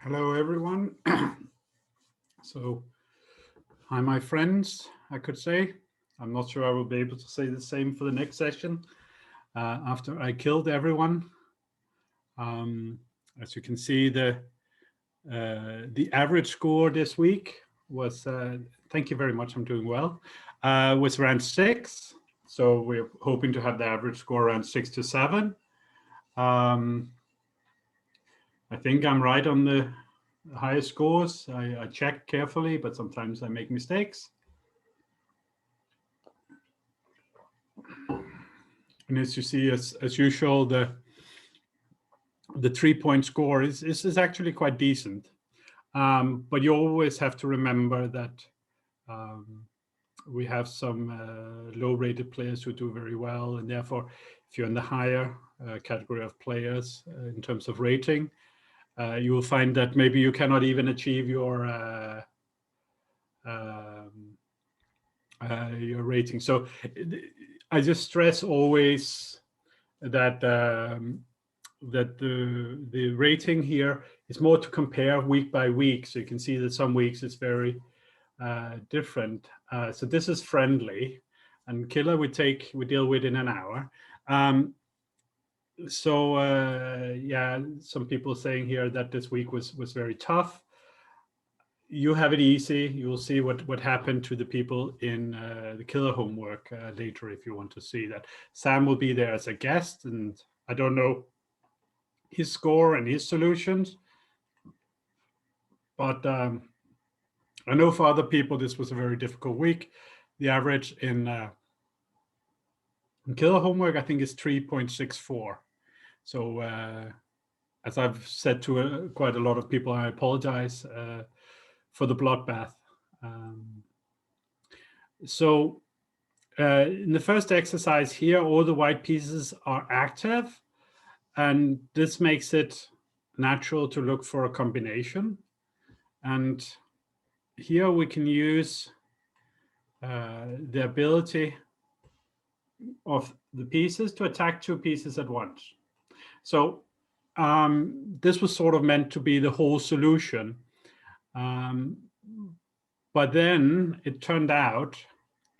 Hello, everyone. So, hi, my friends, I could say. I'm not sure I will be able to say the same for the next session after I killed everyone. As you can see, the average score this week was, thank you very much, I'm doing well, was around 6. So we're hoping to have the average score around 6 to 7. I think I'm right on the highest scores. I check carefully, but sometimes I make mistakes. And as you see, as usual, the 3-point score is actually quite decent. But you always have to remember that we have some low-rated players who do very well, and therefore, if you're in the higher category of players in terms of rating, you will find that maybe you cannot even achieve your rating. So I just stress always that that the rating here is more to compare week by week. So you can see that some weeks it's very different. So this is friendly, and killer we deal with in an hour. Yeah, some people saying here that this week was very tough. You have it easy. You will see what happened to the people in the killer homework later if you want to see that. Sam will be there as a guest, and I don't know his score and his solutions, but I know for other people this was a very difficult week. The average in killer homework I think is 3.64. So as I've said to quite a lot of people, I apologize for the bloodbath. So in the first exercise here, all the white pieces are active, and this makes it natural to look for a combination. And here we can use the ability of the pieces to attack 2 pieces at once. So this was sort of meant to be the whole solution. But then it turned out,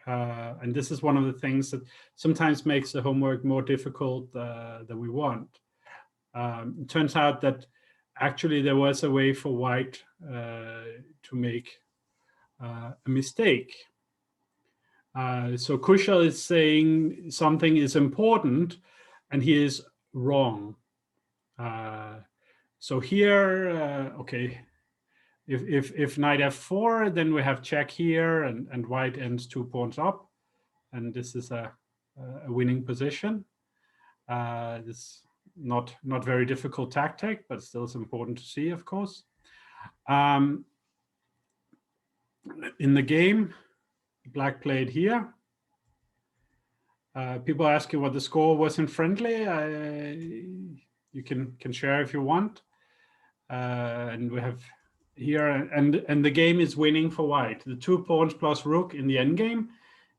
and this is one of the things that sometimes makes the homework more difficult than we want. It turns out that actually there was a way for white to make a mistake. So Kushal is saying something is important, and he is wrong. So here, okay, if knight f4, then we have check here, and white ends 2 pawns up, and this is a winning position. This not very difficult tactic, but still it's important to see, of course. In the game, black played here. People ask you what the score was in friendly. You can share if you want. And we have here, and the game is winning for white. The 2 pawns plus rook in the endgame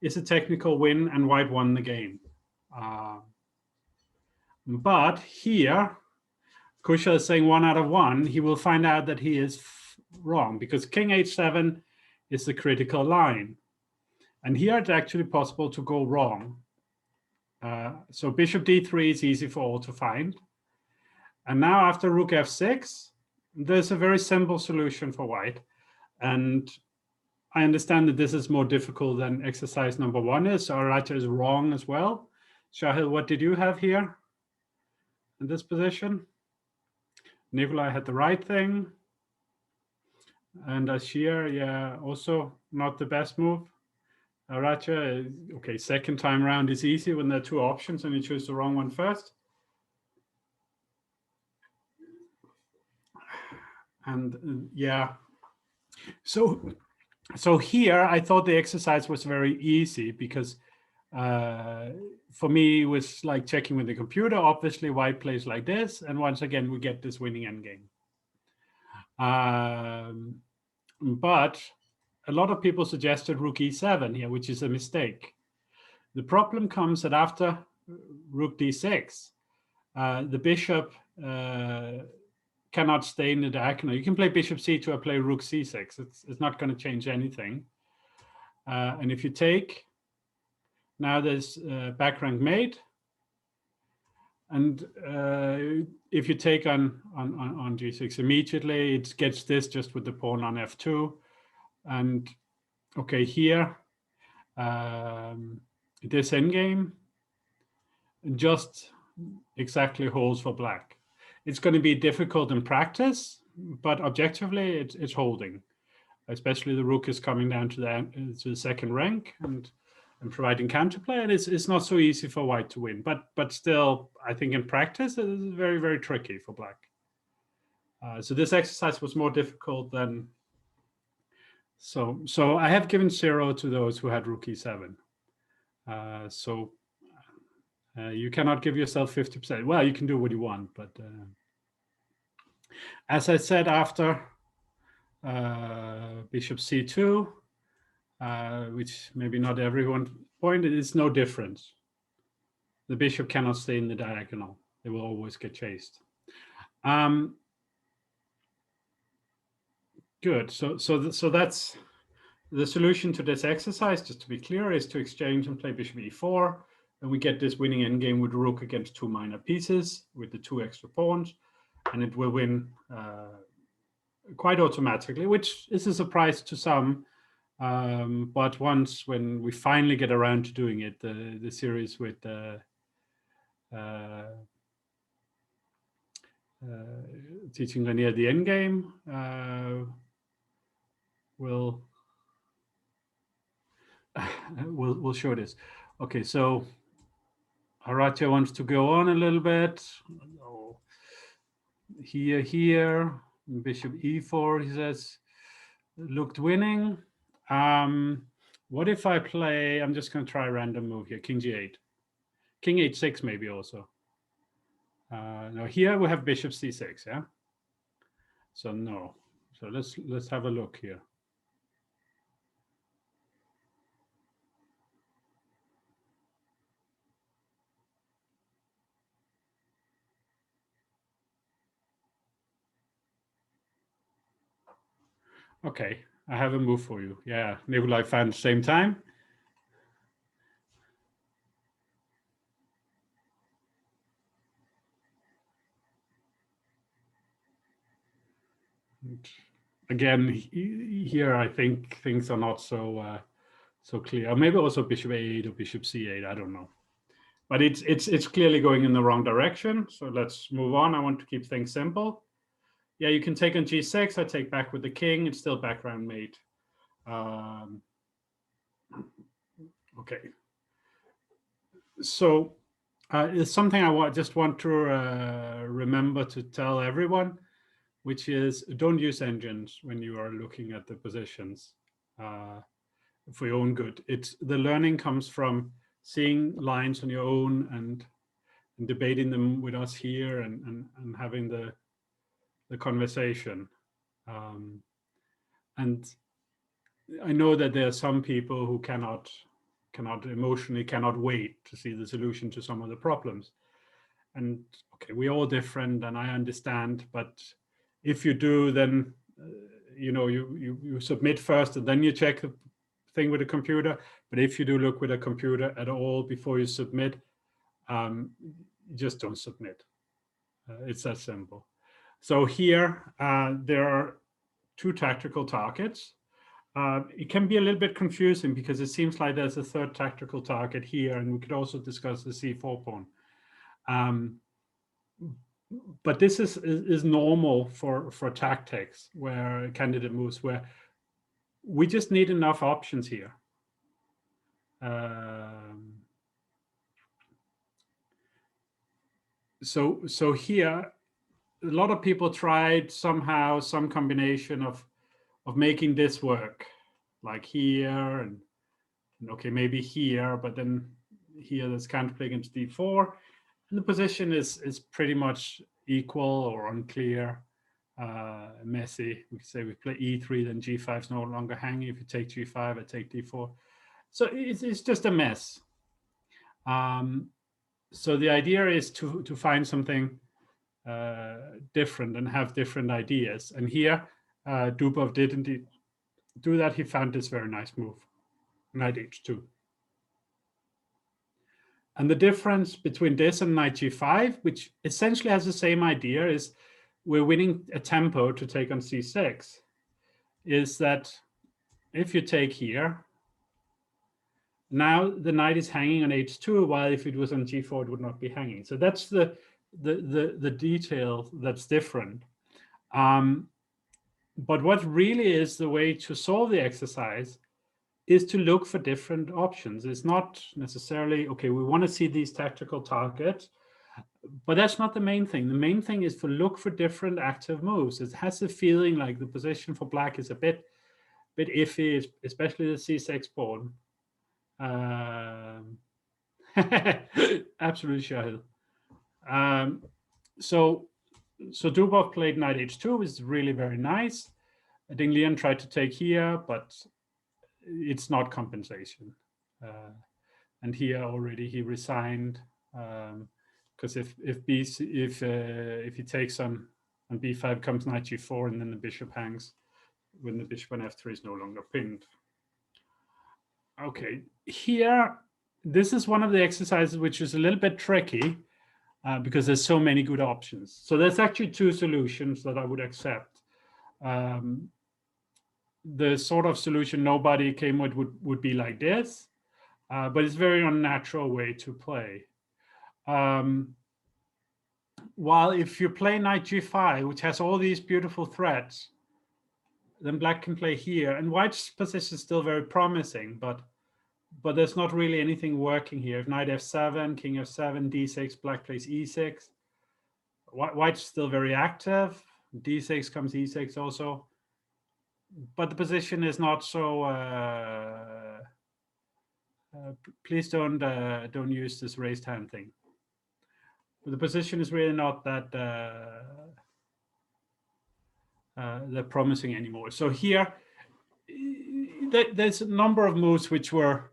is a technical win, and white won the game. But here, Kushal is saying 1 out of 1. He will find out that he is wrong, because king h7 is the critical line. And here it's actually possible to go wrong. So bishop d3 is easy for all to find. And now after rook f6, there's a very simple solution for white. And I understand that this is more difficult than exercise number 1 is. So Aracha is wrong as well. Shahil, what did you have here in this position? Nikolai had the right thing. And Ashir, yeah, also not the best move. Aracha, okay, second time round is easy when there are 2 options and you choose the wrong one first. And yeah, so here I thought the exercise was very easy, because for me it was like checking with the computer. Obviously white plays like this, and once again we get this winning endgame. But a lot of people suggested rook e7 here, which is a mistake. The problem comes that after rook d6, the bishop cannot stay in the diagonal. You can play bishop c2 or play rook c6. It's not going to change anything. And if you take, now there's back rank mate, and if you take on g6 immediately, it gets this just with the pawn on f2. And okay, here, this endgame just exactly holds for black. It's going to be difficult in practice, but objectively it's holding. Especially the rook is coming down to the second rank and providing counterplay, and it's not so easy for white to win. But still, I think in practice it is very, very tricky for black. So this exercise was more difficult than. So I have given 0 to those who had rook e7. You cannot give yourself 50%. Well, you can do what you want, but as I said, after bishop c2, which maybe not everyone pointed, it's no difference. The bishop cannot stay in the diagonal. They will always get chased. Good. So that's the solution to this exercise, just to be clear, is to exchange and play bishop e4. And we get this winning endgame with rook against 2 minor pieces with the 2 extra pawns. And it will win quite automatically, which is a surprise to some. But when we finally get around to doing it, the series with teaching Renier the endgame will we'll show this. Okay, so Horatio wants to go on a little bit. Oh, here, bishop e4, he says, looked winning. What if I play, I'm just going to try a random move here, king g8. King h6 maybe also. Now here we have bishop c6, yeah? So no. So let's have a look here. Okay, I have a move for you. Yeah, Nikolai found the same time. Again, here I think things are not so so clear. Or maybe also bishop a8 or bishop c8. I don't know, but it's clearly going in the wrong direction. So let's move on. I want to keep things simple. Yeah, you can take on g6. I take back with the king. It's still background mate. Okay. So it's something I just want to remember to tell everyone, which is don't use engines when you are looking at the positions for your own good. The learning comes from seeing lines on your own and debating them with us here and having the conversation. And I know that there are some people who cannot emotionally wait to see the solution to some of the problems. And okay, we're all different, and I understand. But if you do, then you submit first, and then you check the thing with the computer. But if you do look with a computer at all before you submit, just don't submit. It's that simple. So here there are 2 tactical targets. It can be a little bit confusing because it seems like there's a 3rd tactical target here, and we could also discuss the c4 pawn. But this is normal for tactics, where candidate moves, where we just need enough options here. So here, a lot of people tried somehow some combination of making this work, like here and okay, maybe here, but then here there's counterplay against d4, and the position is pretty much equal or unclear, messy. We could say we play e3, then g5 is no longer hanging. If you take g5, I take d4. So it's just a mess. So the idea is to find something different and have different ideas. And here, Dubov didn't do that. He found this very nice move, knight h2. And the difference between this and knight g5, which essentially has the same idea, is we're winning a tempo to take on c6, is that if you take here, now the knight is hanging on h2, while if it was on g4, it would not be hanging. So that's the detail that's different. But what really is the way to solve the exercise is to look for different options. It's not necessarily, okay, we want to see these tactical targets, but that's not the main thing. The main thing is to look for different active moves. It has the feeling like the position for black is a bit iffy, especially the c6 pawn. Absolutely sure. So Dubov played knight h2, is really very nice. I think Leon tried to take here, but it's not compensation. And here already he resigned, because if he takes on b5, comes knight g4, and then the bishop hangs when the bishop on f3 is no longer pinned. Okay, here, this is one of the exercises which is a little bit tricky, because there's so many good options. So there's actually two solutions that I would accept. The sort of solution nobody came with would be like this, but it's a very unnatural way to play. While if you play knight g5, which has all these beautiful threats, then black can play here, and white's position is still very promising, but there's not really anything working here. If knight f7, king f7, d6, black plays e6. White's still very active. d6 comes e6 also, but the position is not so. Please don't use this raised hand thing. But the position is really not that promising anymore. So here, there's a number of moves which were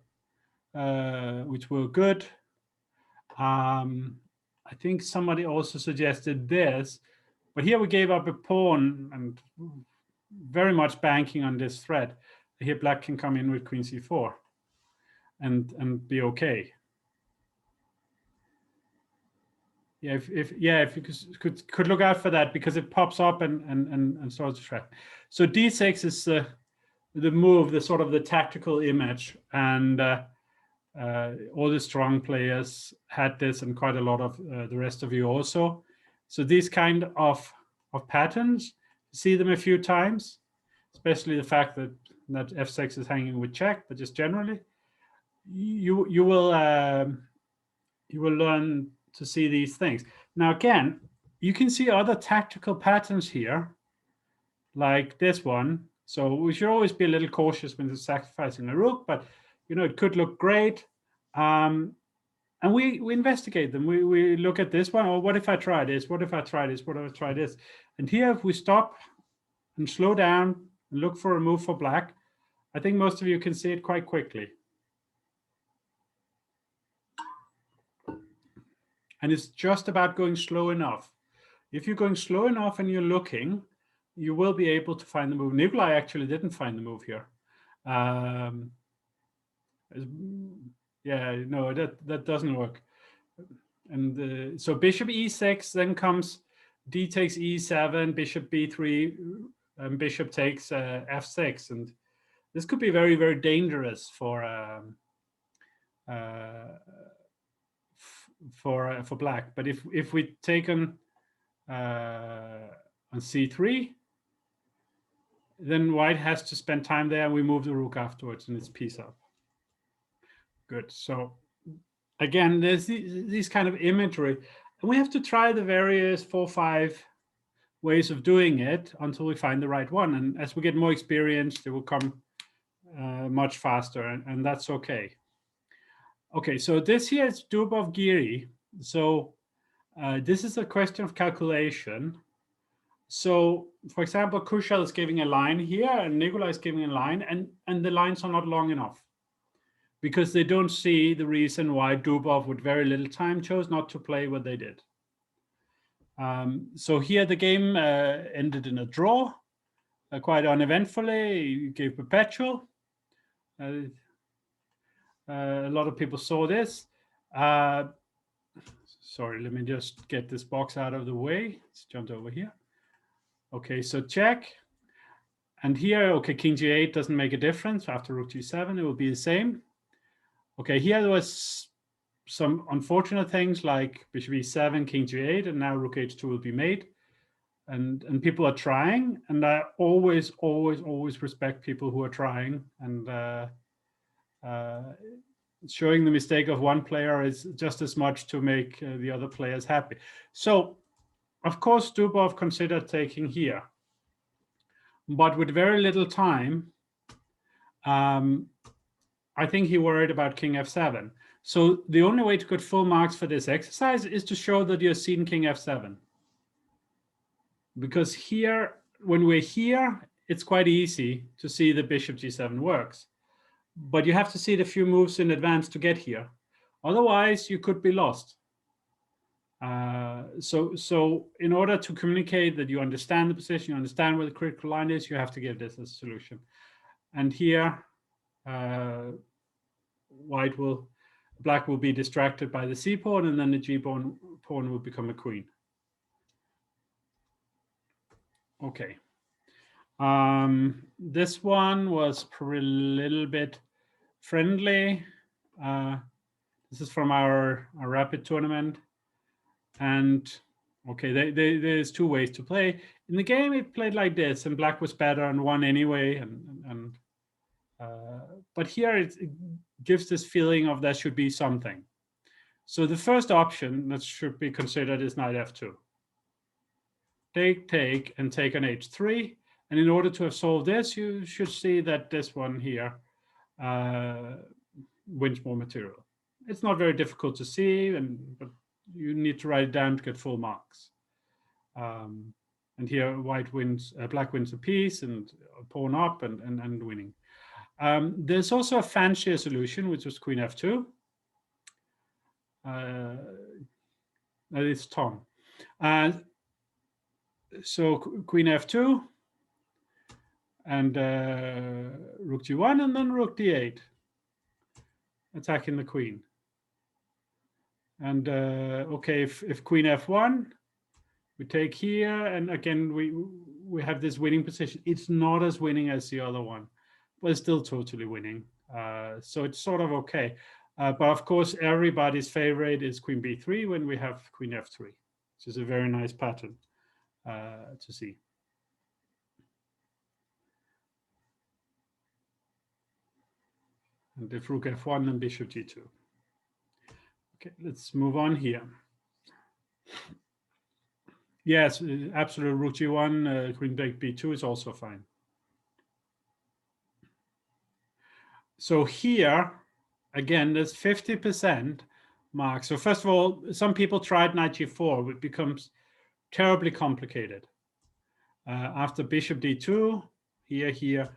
good. I think somebody also suggested this, but here we gave up a pawn and very much banking on this threat. Here black can come in with queen c4 and be okay. Yeah, if you could look out for that, because it pops up and starts to trap. So d6 is the move, the sort of the tactical image, and all the strong players had this, and quite a lot of the rest of you also. So these kind of patterns, see them a few times, especially the fact that f6 is hanging with check, but just generally, you will learn to see these things. Now again, you can see other tactical patterns here, like this one. So we should always be a little cautious when sacrificing a rook, but it could look great. And we investigate them. We look at this one. Oh, what if I try this? What if I try this? What if I try this? And here, if we stop and slow down and look for a move for black, I think most of you can see it quite quickly. And it's just about going slow enough. If you're going slow enough and you're looking, you will be able to find the move. Nikolai actually didn't find the move here. Yeah, no, that doesn't work. And so bishop e6, then comes d takes e7, bishop b3, and bishop takes f6, and this could be very, very dangerous for black. But if we take on c3, then white has to spend time there, and we move the rook afterwards, and it's piece up. Good. So again, there's these kind of imagery, and we have to try the various 4-5 ways of doing it until we find the right one. And as we get more experience, they will come much faster, and that's okay. Okay, so this here is Dubov Giri. So this is a question of calculation. So, for example, Kushal is giving a line here, and Nikolai is giving a line, and the lines are not long enough, because they don't see the reason why Dubov, with very little time, chose not to play what they did. So here the game ended in a draw, quite uneventfully. You gave perpetual. A lot of people saw this. Sorry, let me just get this box out of the way. Let's jump over here. Okay, so check. And here, okay, king g8 doesn't make a difference. After rook g7, it will be the same. Okay, here there was some unfortunate things like bishop e7, king g8, and now rook h2 will be made. And people are trying, and I always respect people who are trying. And showing the mistake of one player is just as much to make the other players happy. So, of course, Dubov considered taking here, but with very little time, I think he worried about king f7. So the only way to get full marks for this exercise is to show that you've seen king f7. Because here, when we're here, it's quite easy to see that bishop g7 works. But you have to see it a few moves in advance to get here. Otherwise, you could be lost. So in order to communicate that you understand the position, you understand where the critical line is, you have to give this as a solution. And here, black will be distracted by the c pawn, and then the g pawn will become a queen. Okay. This one was probably a little bit friendly. This is from our rapid tournament. And okay, there's two ways to play. In the game, it played like this, and black was better and won anyway. But here it gives this feeling of there should be something. So the first option that should be considered is knight f2. Take, and take on h3. And in order to have solved this, you should see that this one here wins more material. It's not very difficult to see, but you need to write it down to get full marks. And here black wins a piece and a pawn up and winning. There's also a fancier solution, which was queen f2. That is Tom. So queen f2 and rook g1, and then rook d8, attacking the queen. And okay, if queen f1, we take here, and again we have this winning position. It's not as winning as the other one, but it's still totally winning. So it's sort of okay. But of course, everybody's favorite is queen b3 when we have queen f3, which is a very nice pattern to see. And if rook f1, then bishop g2. Okay, let's move on here. Yes, absolute rook g1, queen take b2 is also fine. So here, again, there's 50% mark. So first of all, some people tried knight g4, which becomes terribly complicated. After bishop d2, here,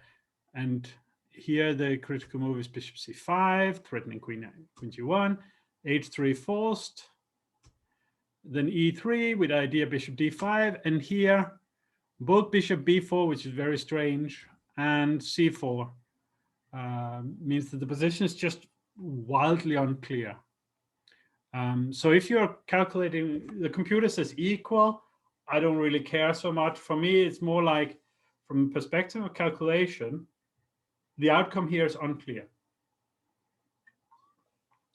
and here the critical move is bishop c5, threatening queen g1, h3 forced, then e3 with idea bishop d5, and here both bishop b4, which is very strange, and c4 means that the position is just wildly unclear. So if you're calculating, the computer says equal, I don't really care so much. For me, it's more like, from the perspective of calculation, the outcome here is unclear.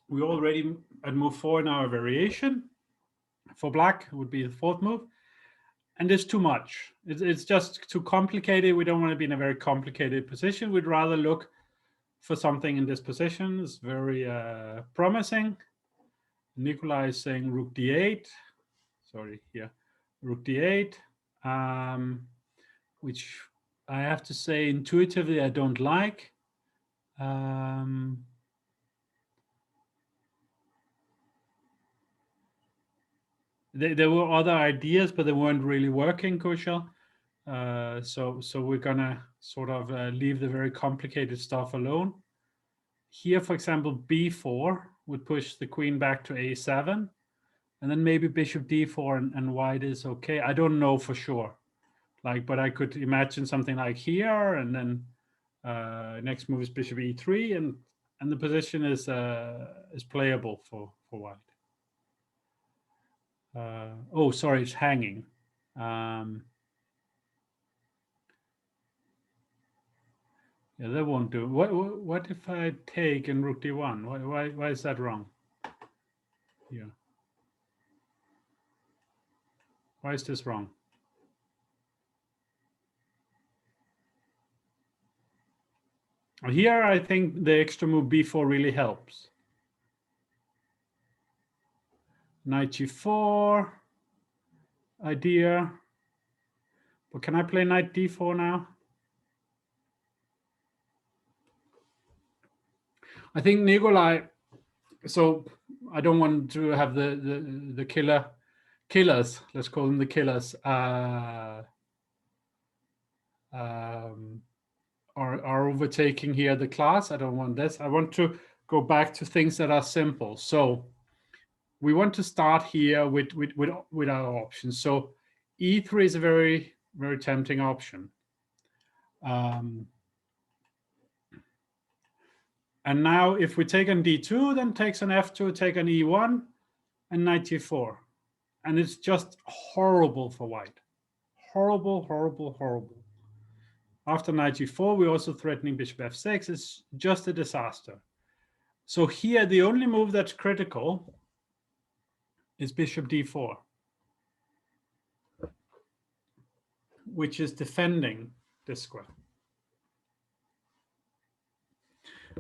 We already at move 4 in our variation. For black, it would be the fourth move. And it's too much. It's just too complicated. We don't want to be in a very complicated position. We'd rather look for something in this position. It's very promising. Nikolai is saying rook d8. Sorry, here. Rook d8, which I have to say intuitively I don't like. There were other ideas, but they weren't really working, Kushal. So we're gonna sort of leave the very complicated stuff alone. Here, for example, b4 would push the queen back to a7, And then maybe bishop d4 and white is okay. I don't know for sure. Like, but I could imagine something like here, and then next move is bishop e3, and the position is playable for white. Oh, sorry, it's hanging. Yeah, that won't do. What if I take and rook d1? Why is that wrong? Here. Why is this wrong? Here, I think the extra move b4 really helps. Knight g4 idea. But can I play knight d4 now? I think Nikolai, so I don't want to have the killers, let's call them the killers, are overtaking here the class. I don't want this. I want to go back to things that are simple. So we want to start here with our options. So e3 is a very, very tempting option. And now if we take on d2, then takes on f2, take on e1, and knight g4. And it's just horrible for white. Horrible, horrible, horrible. After knight g4, we're also threatening bishop f6. It's just a disaster. So here, the only move that's critical is bishop d4, which is defending this square.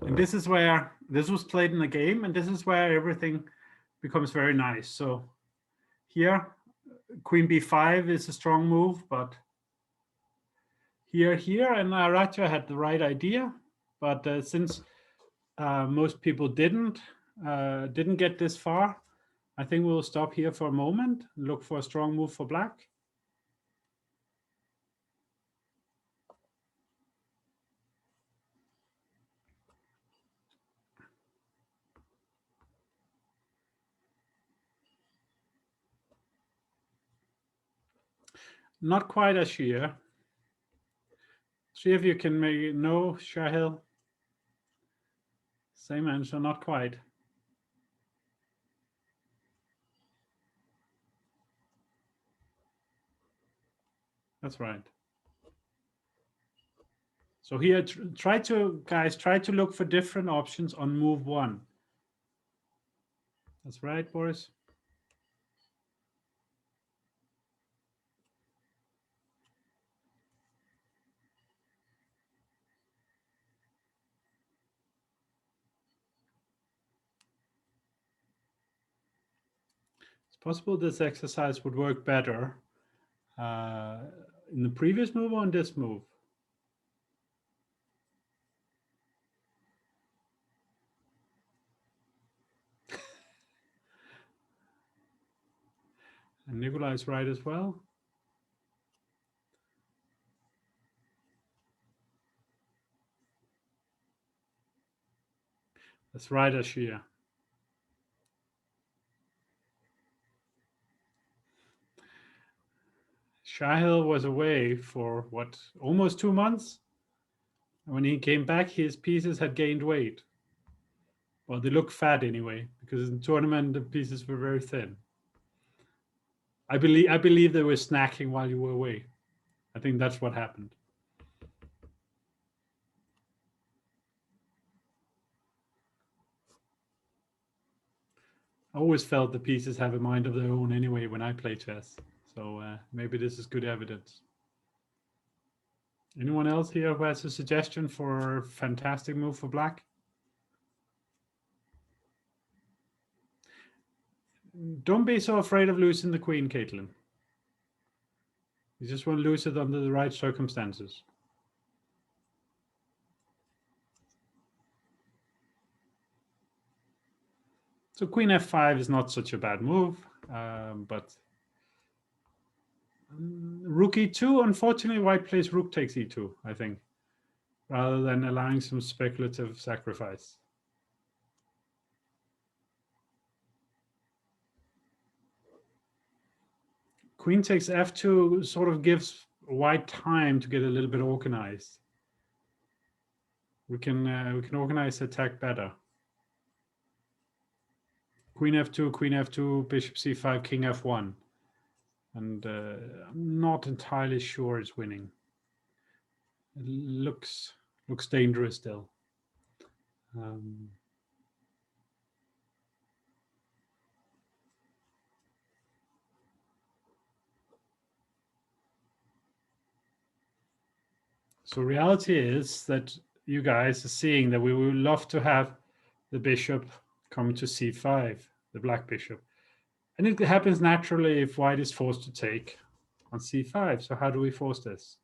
And this is where, this was played in the game, and this is where everything becomes very nice. So here, queen b5 is a strong move, but here, and Aracha had the right idea, but since most people didn't get this far, I think we'll stop here for a moment, look for a strong move for black. Not quite a sheer. See if you can make it. No, Shahil. Same answer, not quite. That's right. So here, try to look for different options on move 1. That's right, Boris. It's possible this exercise would work better in the previous move or in this move. And Nikolai is right as well. That's right, Ashia. Shahil was away for what, almost 2 months? And when he came back, his pieces had gained weight. Well, they look fat anyway, because in the tournament the pieces were very thin. I believe they were snacking while you were away. I think that's what happened. I always felt the pieces have a mind of their own anyway when I play chess. So maybe this is good evidence. Anyone else here who has a suggestion for a fantastic move for black? Don't be so afraid of losing the queen, Caitlin. You just want to lose it under the right circumstances. So queen f5 is not such a bad move, but rook e2, unfortunately, white plays rook takes e2, I think, rather than allowing some speculative sacrifice. queen takes f2 sort of gives white time to get a little bit organized. We can organize the attack better. Queen f2, bishop c5, king f1. And I'm not entirely sure it's winning. It looks dangerous still. So reality is that you guys are seeing that we would love to have the bishop come to c5, the black bishop. And it happens naturally if white is forced to take on c5. So how do we force this?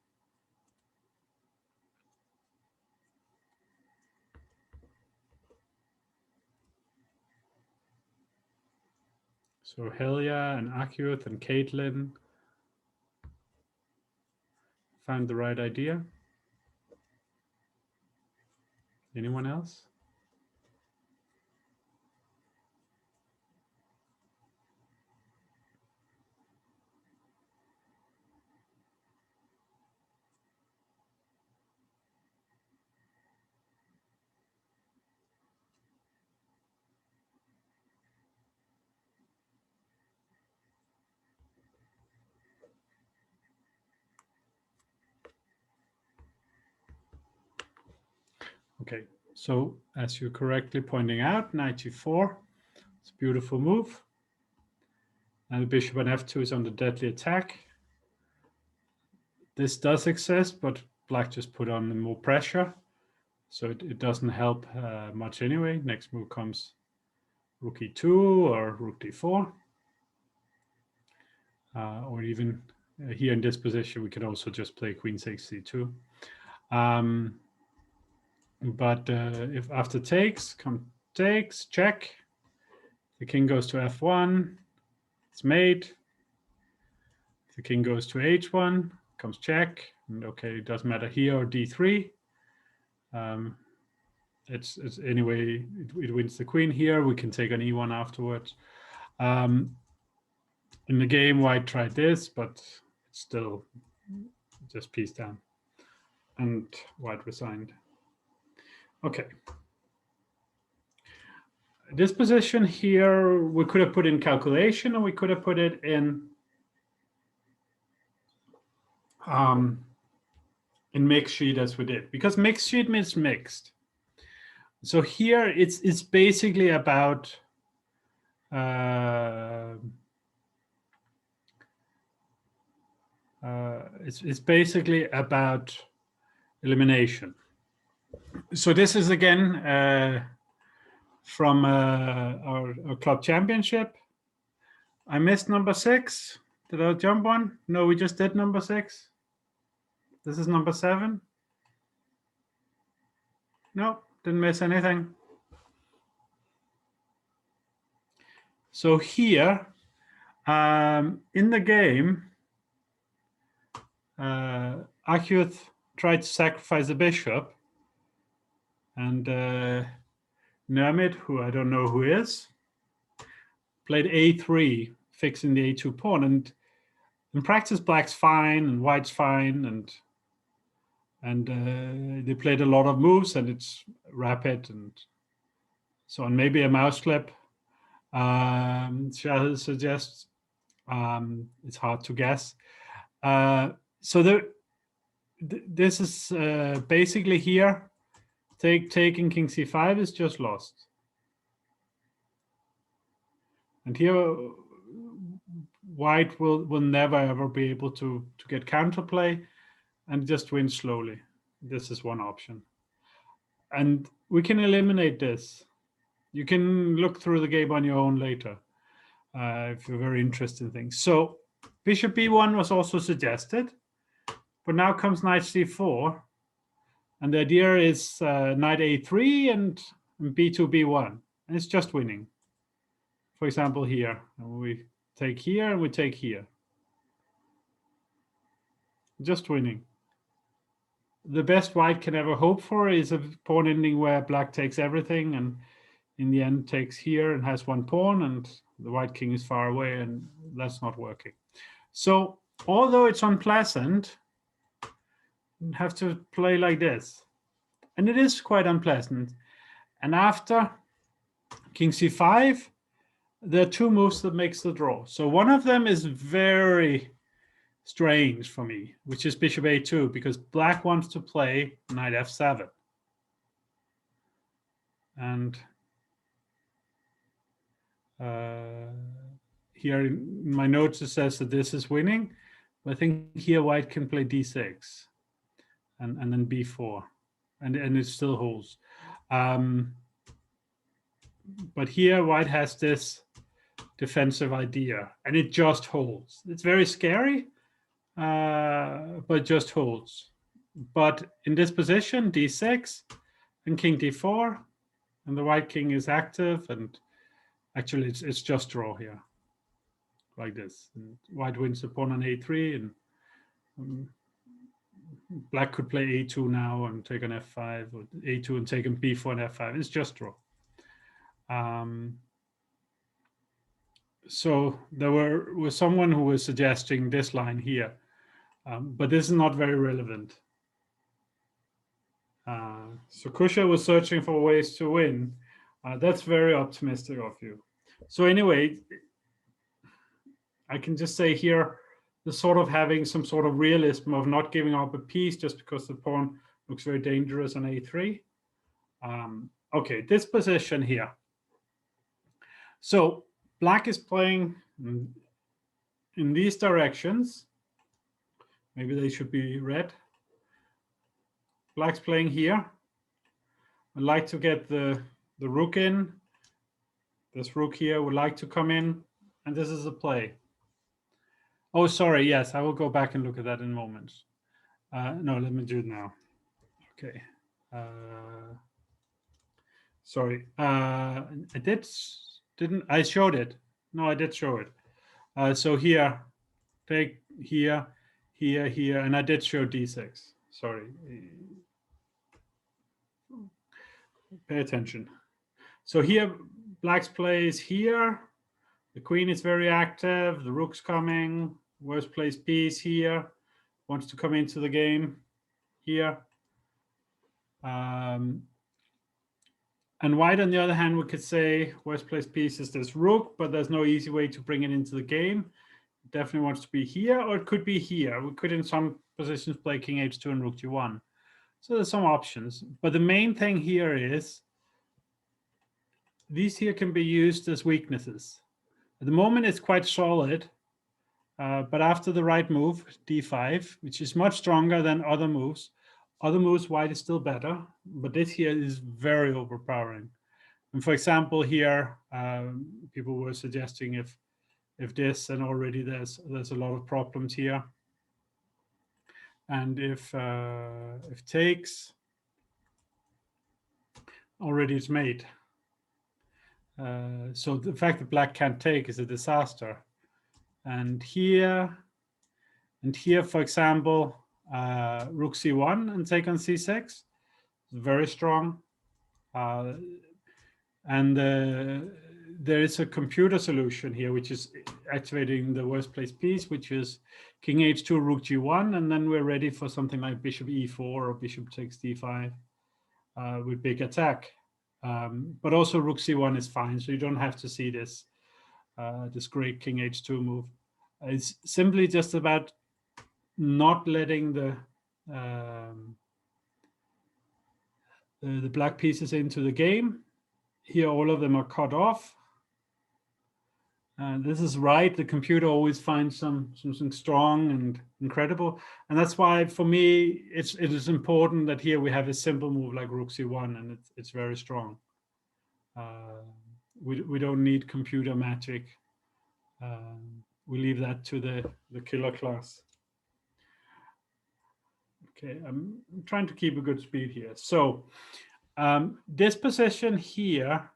So Helia and Aagaard and Caitlin found the right idea. Anyone else? Okay, so as you're correctly pointing out, knight g4, it's a beautiful move. And the bishop on f2 is under deadly attack. This does exist, but black just put on more pressure. So it doesn't help much anyway. Next move comes rook e2 or rook d4. Or even here in this position, we could also just play queen takes c2. But if after takes, takes, check. The king goes to f1, it's mate. The king goes to h1, comes check. And okay, it doesn't matter here or d3. It's anyway, it wins the queen here. We can take an e1 afterwards. In the game, white tried this, but it's still just piece down. And white resigned. Okay. This position here, we could have put in calculation, or we could have put it in mixed sheet as we did, because mixed sheet means mixed. So here it's basically about it's basically about elimination. So this is again from our club championship. I missed number 6. Did I jump one? No, we just did number 6. This is number 7. No, didn't miss anything. So here, in the game, Aagaard tried to sacrifice the bishop, and Nermit, who I don't know who is, played a3, fixing the a2 pawn. And in practice, black's fine and white's fine, and they played a lot of moves, and it's rapid and so on. Maybe a mouse clip. Shall suggest it's hard to guess. So this is basically here. Taking king c5 is just lost. And here, white will never ever be able to get counterplay and just win slowly. This is one option. And we can eliminate this. You can look through the game on your own later if you're very interested in things. So bishop b1 was also suggested, but now comes knight c4. And the idea is knight a3 and b2, b1. And it's just winning. For example, here. We take here and we take here. Just winning. The best white can ever hope for is a pawn ending where black takes everything and in the end takes here and has one pawn, and the white king is far away, and that's not working. So although it's unpleasant, you have to play like this. And it is quite unpleasant. And after king c5, there are two moves that makes the draw. So one of them is very strange for me, which is bishop a2, because black wants to play knight f7. And here in my notes it says that this is winning, but I think here white can play d6 and then b4, and it still holds. But here white has this defensive idea, and it just holds. It's very scary, but just holds. But in this position, d6 and king d4, and the white king is active, and actually it's just draw here, like this. And white wins the pawn on a3, and black could play a2 now and take an f5, or a2 and take an b4 and f5. It's just draw. So there was someone who was suggesting this line here, but this is not very relevant. So Kusha was searching for ways to win. That's very optimistic of you. So anyway, I can just say here, the sort of having some sort of realism of not giving up a piece just because the pawn looks very dangerous on a3. Okay, this position here. So black is playing in these directions. Maybe they should be red. Black's playing here. I'd like to get the rook in. This rook here would like to come in, and this is a play. Oh, sorry, yes, I will go back and look at that in a moment. No, let me do it now. Okay. Sorry, I showed it. No, I did show it. So here, take here, here, and I did show d6. Sorry. Pay attention. So here, black's play is here. The queen is very active. The rook's coming. Worst placed piece here. Wants to come into the game here. And white, on the other hand, we could say worst placed piece is this rook, but there's no easy way to bring it into the game. It definitely wants to be here, or it could be here. We could, in some positions, play king h2 and rook g1. So there's some options. But the main thing here is these here can be used as weaknesses. At the moment, it's quite solid. But after the right move, d5, which is much stronger than other moves, white is still better, but this here is very overpowering. And for example, here, people were suggesting if this, and already there's a lot of problems here. And if takes, already it's mate. So the fact that black can't take is a disaster. And here, for example, rook c1 and take on c6, very strong. And there is a computer solution here, which is activating the worst placed piece, which is king h2, rook g1, and then we're ready for something like bishop e4 or bishop takes d5 with big attack. But also rook c1 is fine, so you don't have to see this this great king h2 move. It's simply just about not letting the black pieces into the game. Here, all of them are cut off. This is right. The computer always finds something strong and incredible. And that's why, for me, it is important that here we have a simple move like rook c1, and it's very strong. We don't need computer magic. We leave that to the killer class. Okay, I'm trying to keep a good speed here. So this position here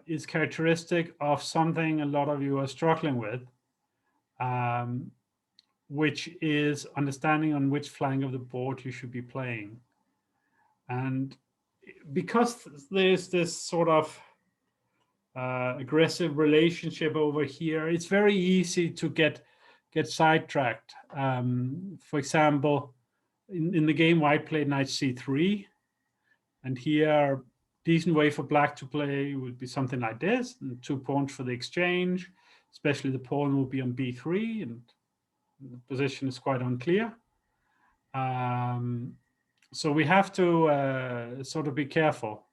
is characteristic of something a lot of you are struggling with, which is understanding on which flank of the board you should be playing. And because there's this sort of aggressive relationship over here, it's very easy to get get sidetracked. For example, in the game, white played knight c3, and here decent way for black to play would be something like this, and 2 pawns for the exchange, especially the pawn will be on b3, and the position is quite unclear. So we have to sort of be careful.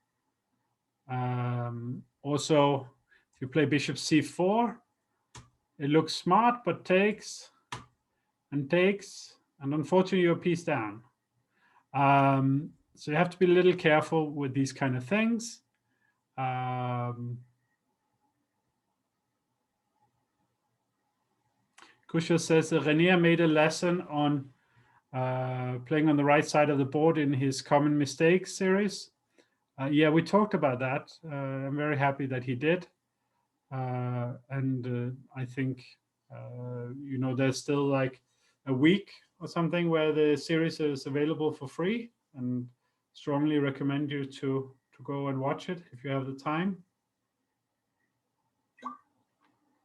Also, if you play bishop c4, it looks smart, but takes, and unfortunately you're a piece down. So you have to be a little careful with these kind of things. Kusha says that Renier made a lesson on playing on the right side of the board in his Common Mistakes series. Yeah, we talked about that. I'm very happy that he did. And I think, you know, there's still like a week or something where the series is available for free, and strongly recommend you to go and watch it if you have the time.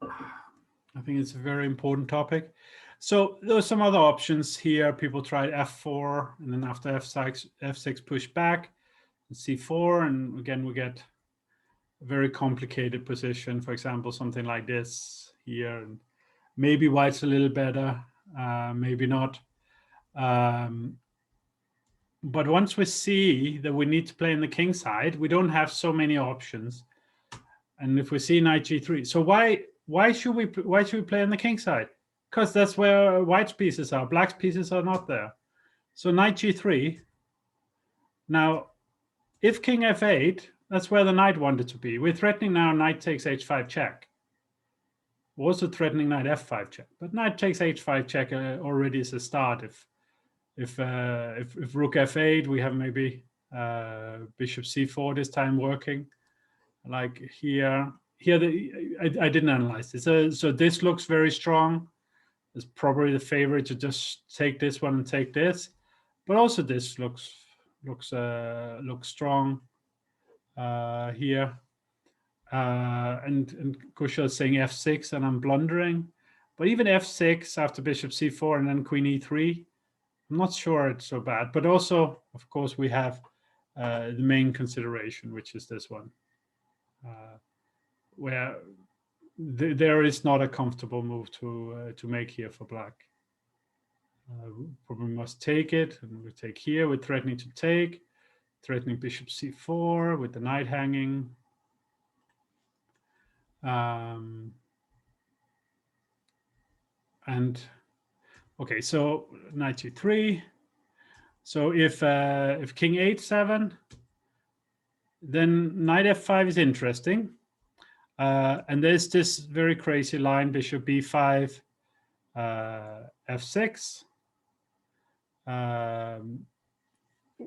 I think it's a very important topic. So there's some other options here. People tried f4, and then after f6 push back, and c4, and again we get a very complicated position. For example, something like this here, and maybe white's a little better, maybe not. But once we see that we need to play in the king side, we don't have so many options. And if we see knight g3, so why should we play on the king side? Because that's where white's pieces are. Black's pieces are not there. So knight g3. Now, if king f8, that's where the knight wanted to be. We're threatening now knight takes h5 check. We're also threatening knight f5 check. But knight takes h5 check already is a start. If rook f8, we have maybe bishop c4 this time working. Like here I didn't analyze this. So this looks very strong. It's probably the favorite to just take this one and take this, but also this looks strong here. And Kushal is saying f6, and I'm blundering. But even f6 after bishop c4 and then queen e3, I'm not sure it's so bad. But also, of course, we have the main consideration, which is this one, where there is not a comfortable move to make here for black. Probably must take it, and we take here. We're threatening to take, threatening bishop c4 with the knight hanging. And okay, so knight g3. So if king h7, then knight f5 is interesting. And there's this very crazy line, bishop b5, f6,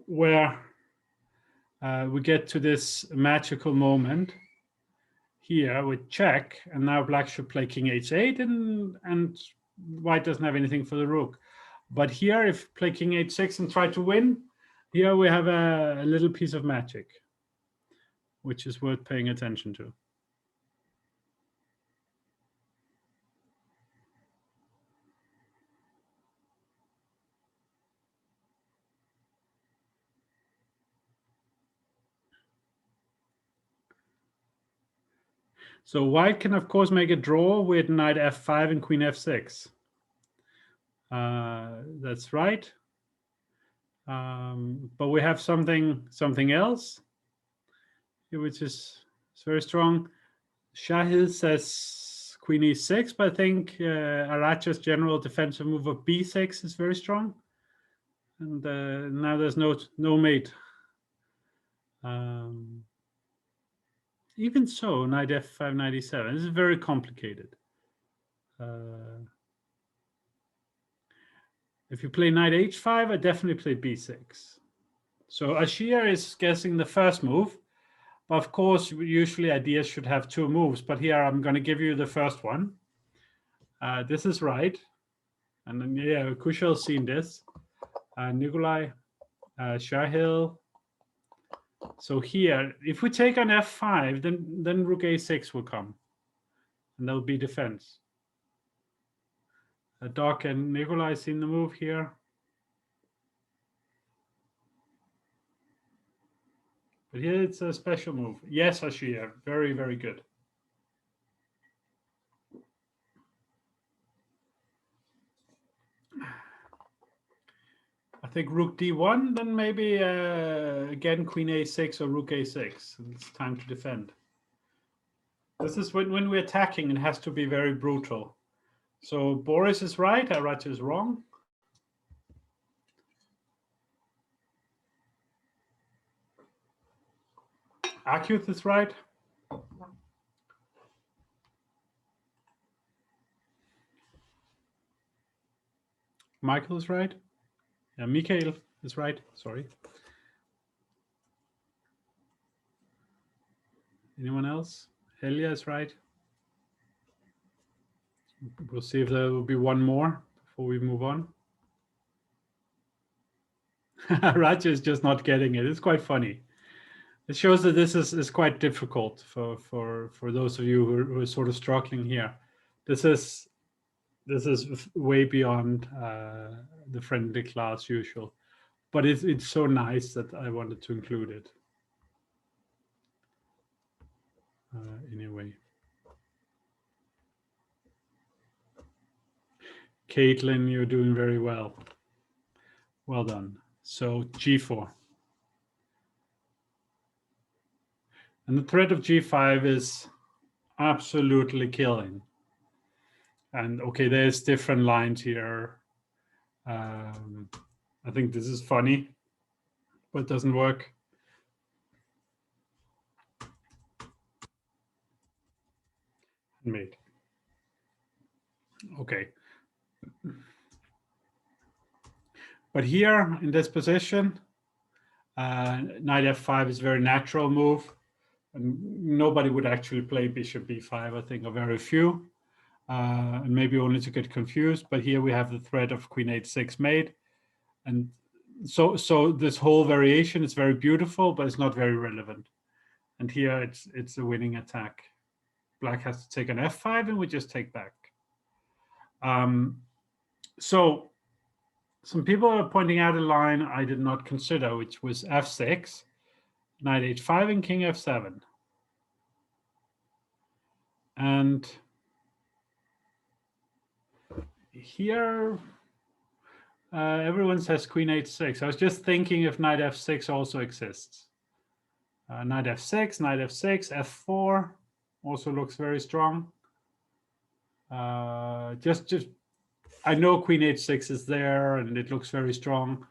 where we get to this magical moment here with check, and now black should play king h8, and white doesn't have anything for the rook. But here, if play king h6 and try to win, here we have a little piece of magic, which is worth paying attention to. So white can, of course, make a draw with knight f5 and queen f6. That's right. But we have something else, which is very strong. Shahil says queen e6, but I think Aracha's general defensive move of b6 is very strong. And now there's no mate. Even so, knight f5, knight e7. This is very complicated. If you play knight h5, I definitely play b6. So Ashir is guessing the first move. But of course, usually ideas should have 2 moves. But here I'm going to give you the first one. This is right. And then, yeah, Kushal's seen this. Nikolai, Shahil. So here, if we take on f5, then rook a6 will come. And that will be defense. Doc and Nikolai seen the move here. But here it's a special move. Yes, Ashir, very, very good. I think rook d1, then maybe again queen a6 or rook a6. It's time to defend. This is when we're attacking, it has to be very brutal. So Boris is right, Aagaard is wrong. Aagaard is right. Michael is right. Yeah, Mikhail is right. Sorry. Anyone else? Helia is right. We'll see if there will be one more before we move on. Raja is just not getting it. It's quite funny. It shows that this is quite difficult for those of you who are sort of struggling here. This is way beyond the friendly class usual, but it's so nice that I wanted to include it. Anyway, Caitlin, you're doing very well. Well done. So g4. And the threat of g5 is absolutely killing. And okay, there's different lines here. I think this is funny, but it doesn't work. Mate. Okay. But here in this position, knight f5 is a very natural move. And nobody would actually play bishop b5, I think, or very few. And maybe only to get confused. But here we have the threat of queen h6 mate. And so this whole variation is very beautiful, but it's not very relevant. And here it's a winning attack. Black has to take an f5 and we just take back. So some people are pointing out a line I did not consider, which was f6, knight h5 and king f7. And here everyone says queen h6. I was just thinking if knight f6 also exists. Knight f6, knight f6, f4 also looks very strong. Just I know queen h6 is there and it looks very strong,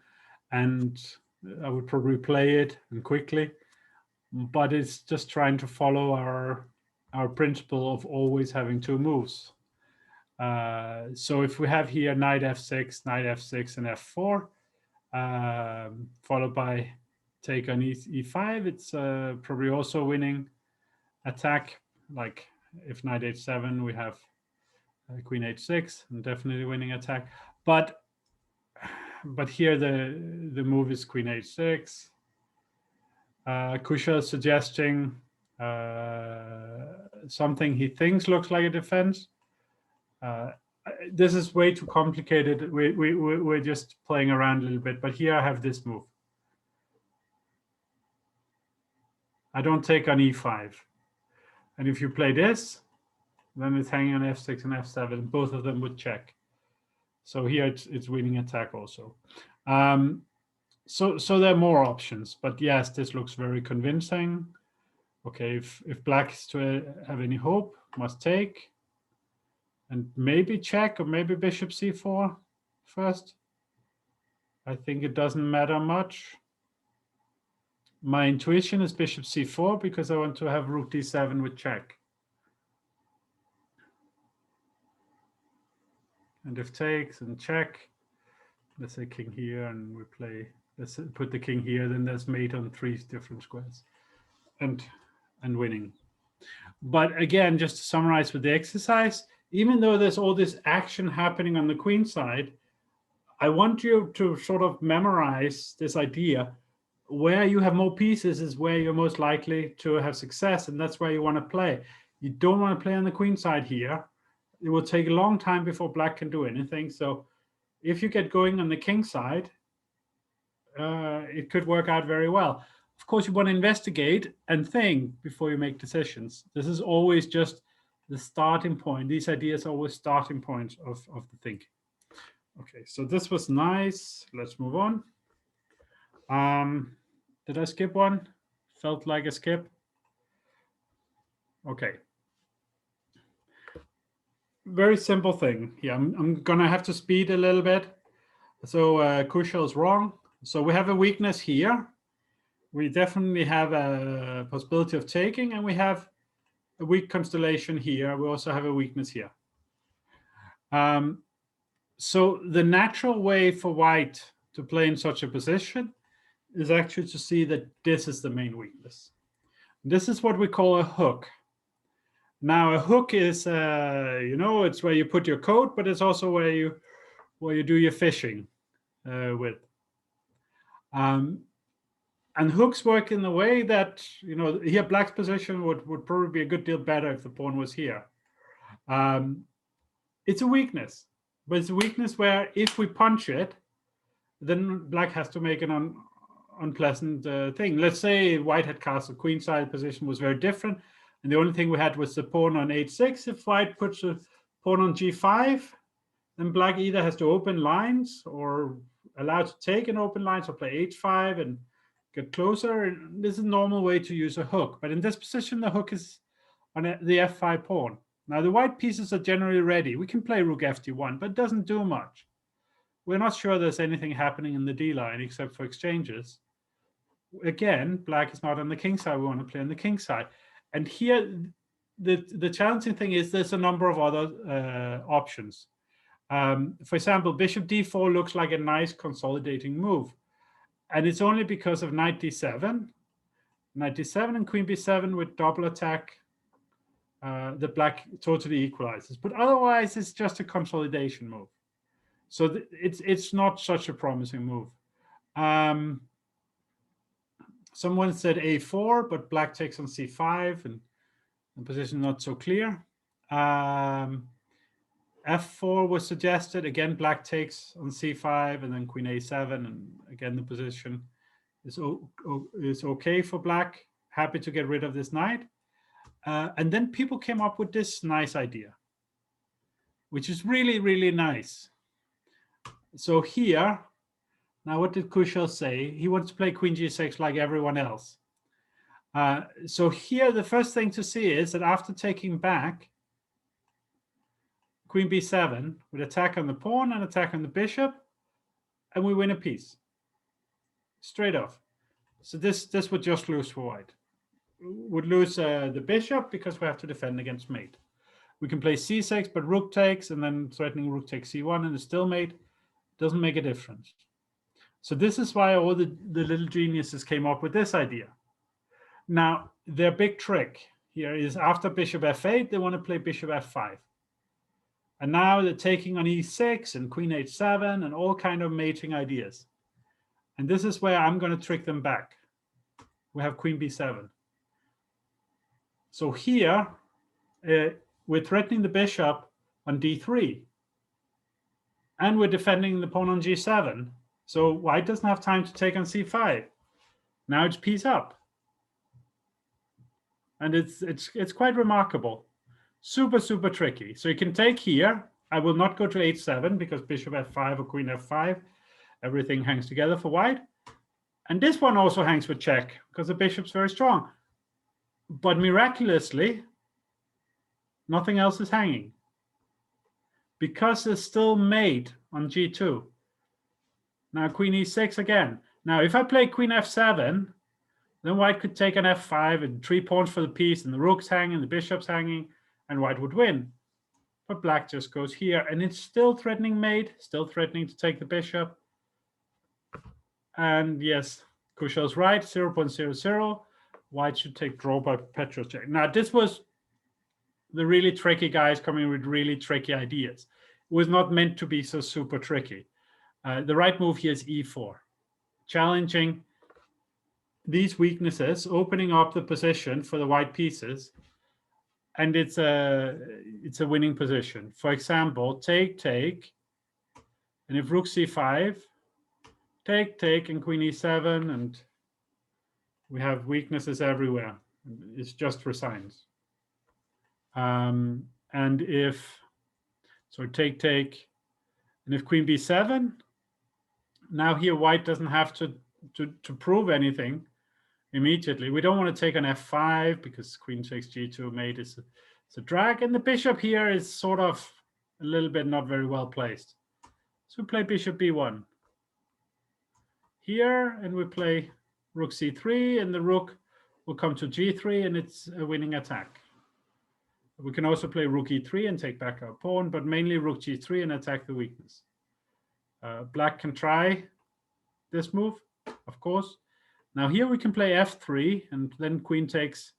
and I would probably play it and quickly, but it's just trying to follow our principle of always having two moves. So if we have here knight f6, and f4, followed by take on e5, it's probably also winning attack. Like if knight h7, we have queen h6, and definitely winning attack. But here the move is queen h6. Kushal is suggesting something he thinks looks like a defense. This is way too complicated. We're just playing around a little bit. But here I have this move. I don't take on e5. And if you play this, then it's hanging on f6 and f7. Both of them would check. So here it's winning attack also. So there are more options. But yes, this looks very convincing. Okay, if black is to have any hope, must take. And maybe check, or maybe bishop c4 first. I think it doesn't matter much. My intuition is bishop c4 because I want to have rook d7 with check. And if takes and check, let's say king here, and we play, let's put the king here, then there's mate on 3 different squares and winning. But again, just to summarize with the exercise, even though there's all this action happening on the queen side, I want you to sort of memorize this idea. Where you have more pieces is where you're most likely to have success, and that's where you want to play. You don't want to play on the queen side here. it will take a long time before black can do anything. So if you get going on the king side, it could work out very well. Of course, you want to investigate and think before you make decisions. This is always just the starting point. These ideas are always starting points of the thinking. Okay, so this was nice. Let's move on. Did I skip one? Felt like a skip. Okay. Very simple thing here. I'm gonna have to speed a little bit. So Kushal is wrong. So we have a weakness here. We definitely have a possibility of taking, and we have a weak constellation here. We also have a weakness here. So the natural way for white to play in such a position is actually to see that this is the main weakness. This is what we call a hook. Now a hook is, it's where you put your coat, but it's also where you do your fishing with. And hooks work in the way that, here black's position would probably be a good deal better if the pawn was here. It's a weakness, but it's a weakness where if we punch it, then black has to make an unpleasant thing. Let's say white had castle queenside position was very different, and the only thing we had was the pawn on h6. If white puts a pawn on g5, then black either has to open lines or allowed to take an open lines or play h5 and get closer. And this is a normal way to use a hook. But in this position, the hook is on the f5 pawn. Now, the white pieces are generally ready. We can play rook ft1, but it doesn't do much. We're not sure there's anything happening in the d line except for exchanges. Again, black is not on the king side. We want to play on the king side. And here, the challenging thing is there's a number of other options. For example, bishop d4 looks like a nice consolidating move. And it's only because of knight d7. Knight d7 and queen b7 with double attack, the black totally equalizes. But otherwise, it's just a consolidation move. So it's not such a promising move. Someone said a4, but black takes on c5, and the position not so clear. f4 was suggested. Again, black takes on c5, and then queen a7, and again the position is okay for black. Happy to get rid of this knight. And then people came up with this nice idea, which is really, really nice. So here, now what did Kushal say? He wants to play queen g6 like everyone else. So here, the first thing to see is that after taking back, queen b7 with attack on the pawn and attack on the bishop, and we win a piece. Straight off. So this would just lose for white. Would lose the bishop because we have to defend against mate. We can play c6, but rook takes, and then threatening rook takes c1, and it's still mate. Doesn't make a difference. So this is why all the little geniuses came up with this idea. Now, their big trick here is after bishop f8, they want to play bishop f5. And now they're taking on e6 and queen h7 and all kind of mating ideas. And this is where I'm going to trick them back. We have queen b7. So here, we're threatening the bishop on d3. And we're defending the pawn on g7. So white doesn't have time to take on c5. Now it's piece up. And it's quite remarkable. Super, super tricky. So you can take here. I will not go to h7 because bishop f5 or queen f5. Everything hangs together for white. And this one also hangs with check because the bishop's very strong. But miraculously, nothing else is hanging. Because there's still mate on g2. Now queen e6 again. Now if I play queen f7, then white could take on f5 and 3 pawns for the piece, and the rook's hanging, the bishop's hanging, and white would win. But black just goes here, and it's still threatening mate, still threatening to take the bishop. And yes, Kushal's right, 0.00. White should take draw by perpetual check. Now this was the really tricky guys coming with really tricky ideas. It was not meant to be so super tricky. The right move here is e4, challenging these weaknesses, opening up the position for the white pieces, and it's a winning position. For example, take, and if rook c5, take, and queen e7, and we have weaknesses everywhere. It's just resigns. And if so, take, and if queen b7, now here white doesn't have to prove anything immediately. We don't want to take on f5 because queen takes g2 mate is a drag, and the bishop here is sort of a little bit not very well placed. So we play bishop b1 here, and we play rook c3, and the rook will come to g3, and it's a winning attack. We can also play rook e3 and take back our pawn, but mainly rook g3 and attack the weakness. Black can try this move, of course. Now here we can play f3, and then queen takes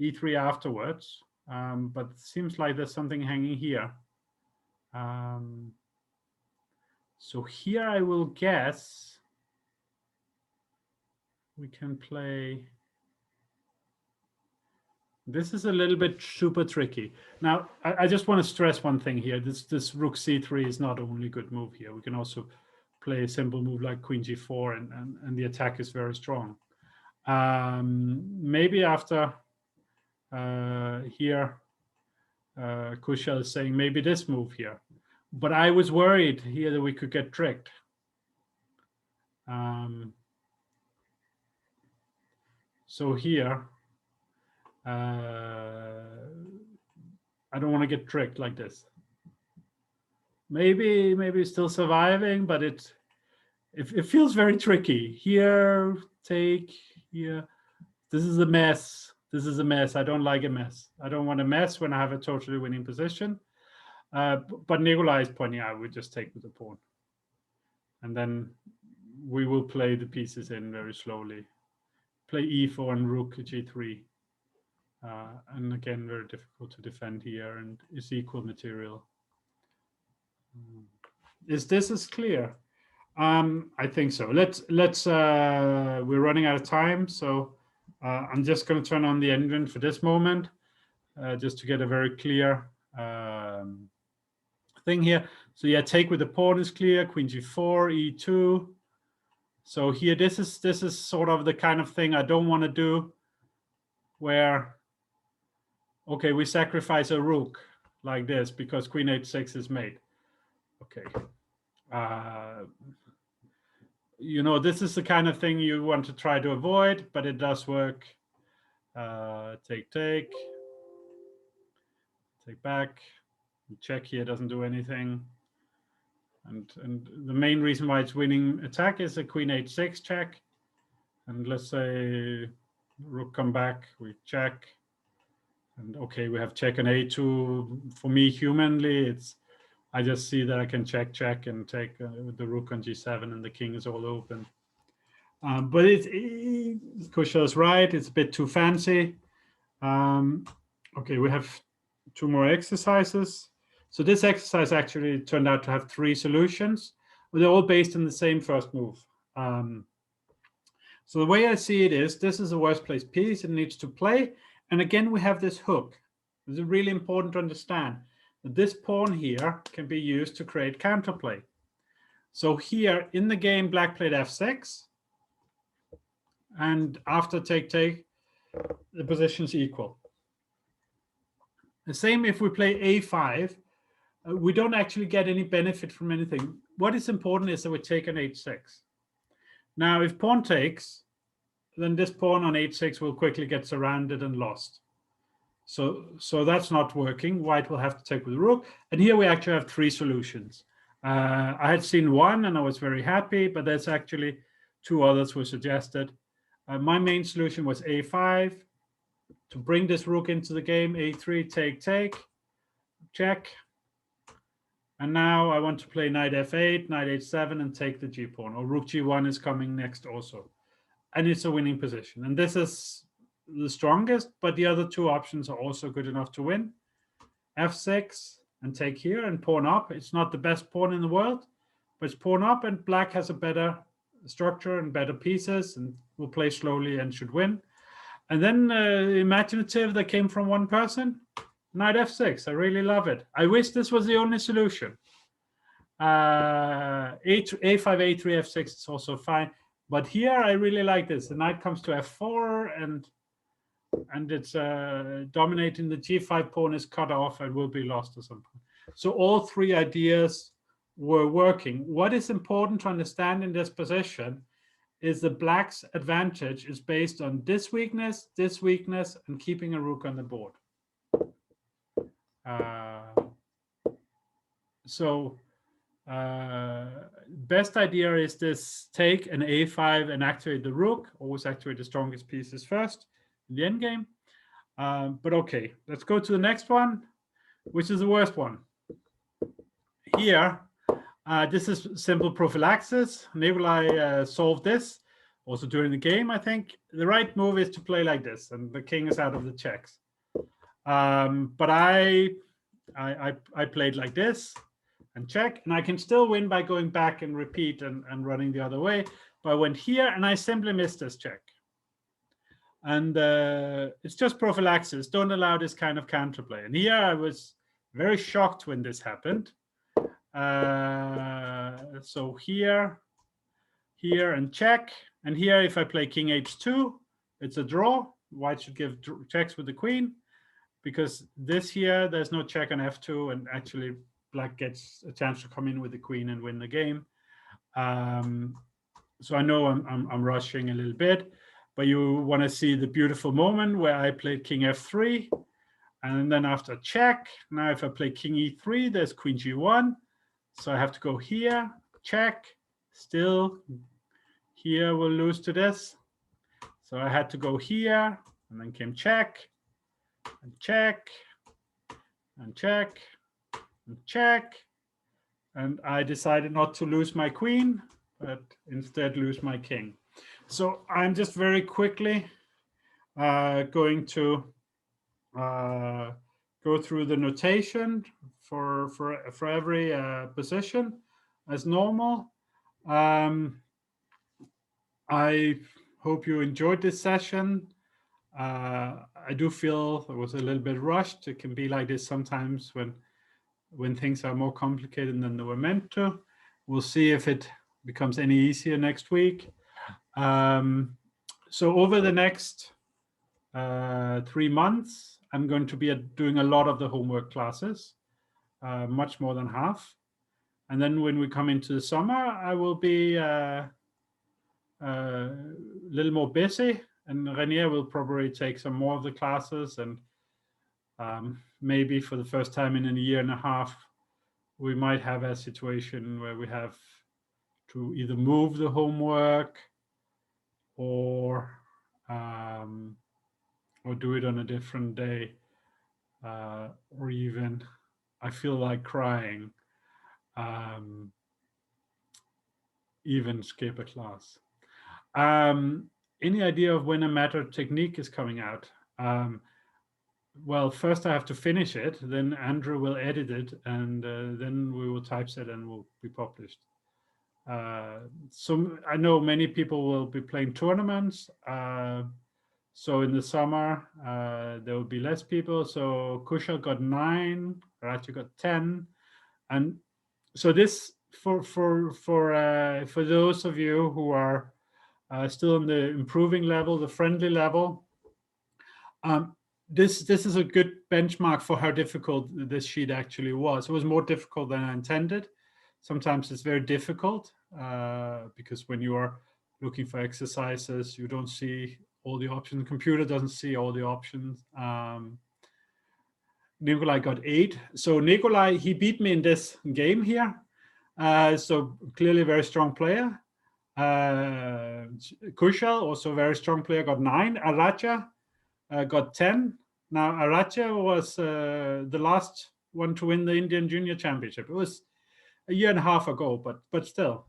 e3 afterwards. But it seems like there's something hanging here. So here I will guess we can play. This is a little bit super tricky. Now, I just want to stress one thing here. This rook c3 is not only a good move here. We can also play a simple move like queen g4, and the attack is very strong. Maybe after here, Kushal is saying maybe this move here. But I was worried here that we could get tricked. So here, I don't want to get tricked like this. Maybe still surviving, but it feels very tricky. Here, take, here. This is a mess. This is a mess. I don't like a mess. I don't want a mess when I have a totally winning position. But Nikolai is pointing out we just take with the pawn. And then we will play the pieces in very slowly. Play e4 and rook g3. And again, very difficult to defend here, and is equal material. Is this as clear? I think so. Let's we're running out of time, so I'm just going to turn on the engine for this moment, just to get a very clear thing here. So yeah, take with the pawn is clear. Queen g4, e2. So here, this is sort of the kind of thing I don't want to do, where okay, we sacrifice a rook like this because queen h6 is made. Okay. You know, this is the kind of thing you want to try to avoid, but it does work. Take back. Check here doesn't do anything. And the main reason why it's winning attack is a queen h6 check. And let's say rook come back, we check. And okay, we have check on a2. For me, humanly, I just see that I can check, and take with the rook on g7, and the king is all open. But Kushal is right. It's a bit too fancy. Okay, we have 2 more exercises. So this exercise actually turned out to have 3 solutions, but they're all based on the same first move. So the way I see it is, this is a worst place piece. It needs to play. And again, we have this hook. This is really important to understand that this pawn here can be used to create counterplay. So here in the game, black played f6. And after take, the position's equal. The same if we play a5. We don't actually get any benefit from anything. What is important is that we take on h6. Now, if pawn takes, then this pawn on h6 will quickly get surrounded and lost. So that's not working. White will have to take with the rook. And here we actually have 3 solutions. I had seen one and I was very happy, but there's actually 2 others were suggested. My main solution was a5 to bring this rook into the game. a3, take, check. And now I want to play knight f8, knight h7, and take the g pawn. Or rook g1 is coming next also. And it's a winning position. And this is the strongest, but the other 2 options are also good enough to win. f6 and take here and pawn up. It's not the best pawn in the world, but it's pawn up, and black has a better structure and better pieces and will play slowly and should win. And then imaginative that came from one person. Knight f6. I really love it. I wish this was the only solution. A5, a3, f6 is also fine. But here I really like this. The knight comes to f4 and it's dominating. The g5 pawn is cut off and will be lost at some point. So all three ideas were working. What is important to understand in this position is the black's advantage is based on this weakness, and keeping a rook on the board. Best idea is this: take an a5 and activate the rook. Always activate the strongest pieces first in the endgame. But okay, let's go to the next one, which is the worst one. Here, this is simple prophylaxis. Nikolai solved this also during the game. I think the right move is to play like this, and the king is out of the checks. But I played like this and check, and I can still win by going back and repeat and running the other way. But I went here and I simply missed this check. And it's just prophylaxis. Don't allow this kind of counterplay. And here I was very shocked when this happened. So here, and check. And here, if I play king h2, it's a draw. White should give checks with the queen, because this here, there's no check on f2, and actually black gets a chance to come in with the queen and win the game. So I know I'm rushing a little bit, but you want to see the beautiful moment where I played king f3, and then after check, now if I play king e3, there's queen g1. So I have to go here, check, still here we'll lose to this. So I had to go here, and then came check, and check, and check, and check. And I decided not to lose my queen, but instead lose my king. So I'm just very quickly going to go through the notation for every position as normal. I hope you enjoyed this session. I do feel it was a little bit rushed. It can be like this sometimes when things are more complicated than they were meant to. We'll see if it becomes any easier next week. So over the next 3 months, I'm going to be doing a lot of the homework classes, much more than half. And then when we come into the summer, I will be a little more busy, and Renier will probably take some more of the classes, and maybe for the first time in a year and a half, we might have a situation where we have to either move the homework or do it on a different day, or even I feel like crying, even skip a class. Any idea of when a matter technique is coming out? Well, first I have to finish it, then Andrew will edit it, and then we will typeset and will be published. So I know many people will be playing tournaments. So in the summer, there will be less people. So Kushal got 9, Raja got 10. And so this, for those of you who are still in the improving level, the friendly level, this is a good benchmark for how difficult this sheet actually was. It was more difficult than I intended. Sometimes it's very difficult because when you are looking for exercises, you don't see all the options. The computer doesn't see all the options. Nikolai got 8. So Nikolai, he beat me in this game here. So clearly a very strong player. Kushal, also a very strong player, got 9. Aracha got 10. Now Aracha was the last one to win the Indian Junior Championship. It was a year and a half ago, but still.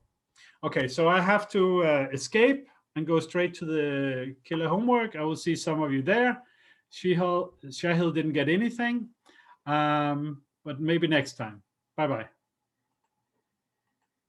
Okay, so I have to escape and go straight to the killer homework. I will see some of you there. Shahil didn't get anything, but maybe next time. Bye-bye.